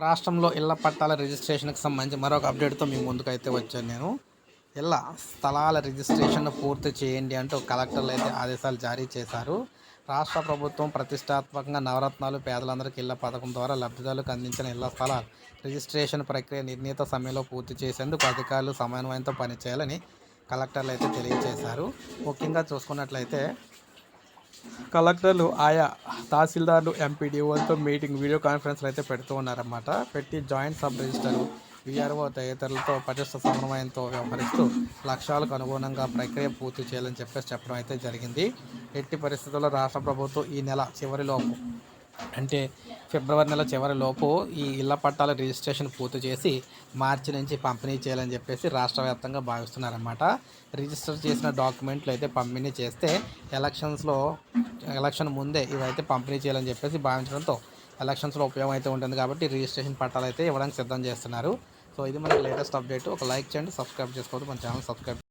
రాష్ట్రంలో ఇళ్ల పట్టాల రిజిస్ట్రేషన్కి సంబంధించి మరొక అప్డేట్తో మీ ముందుకైతే వచ్చాను నేను. ఇళ్ల స్థలాల రిజిస్ట్రేషన్ పూర్తి చేయండి అంటూ కలెక్టర్లు అయితే ఆదేశాలు జారీ చేశారు. రాష్ట్ర ప్రభుత్వం ప్రతిష్టాత్మకంగా నవరత్నాలు పేదలందరికీ ఇళ్ల పథకం ద్వారా లబ్ధిదారులకు అందించిన ఇళ్ల స్థలాల రిజిస్ట్రేషన్ ప్రక్రియ నిర్ణీత సమయంలో పూర్తి చేసేందుకు అధికారులు సమన్వయంతో పనిచేయాలని కలెక్టర్లు అయితే తెలియజేశారు. ముఖ్యంగా చూసుకున్నట్లయితే కలెక్టర్లు ఆయా తహసీల్దార్లు ఎంపీడీఓలతో వీడియో కాన్ఫరెన్స్లు అయితే పెడుతూ ఉన్నారన్నమాట. పెట్టి జాయింట్ సబ్ రిజిస్టర్ వీఆర్ఓ తదితరులతో పటిష్ట సమన్వయంతో వ్యవహరిస్తూ లక్ష్యాలకు అనుగుణంగా ప్రక్రియ పూర్తి చేయాలని చెప్పడం అయితే జరిగింది. ఎట్టి పరిస్థితుల్లో రాష్ట్ర ప్రభుత్వం ఈ నెల చివరిలోపు అంటే ఫిబ్రవరి నెల చివరిలోపు ఈ ఇళ్ల పట్టాల రిజిస్ట్రేషన్ పూర్తి చేసి మార్చి నుంచి పంపిణీ చేయాలని చెప్పేసి రాష్ట్ర వ్యాప్తంగా భావిస్తున్నారన్నమాట. రిజిస్టర్ చేసిన డాక్యుమెంట్లు అయితే పంపిణీ చేస్తే ఎలక్షన్ ముందే ఇవైతే పంపిణీ చేయాలని చెప్పేసి భావించడంతో ఎలక్షన్స్లో ఉపయోగం అయితే ఉంటుంది కాబట్టి రిజిస్ట్రేషన్ పట్టాలు అయితే ఇవ్వడానికి సిద్ధం చేస్తున్నారు. సో ఇది మనకి లేటెస్ట్ అప్డేట్. ఒక లైక్ చేయండి, సబ్స్క్రైబ్ చేసుకోవద్దు, మన ఛానల్ సబ్స్క్రైబ్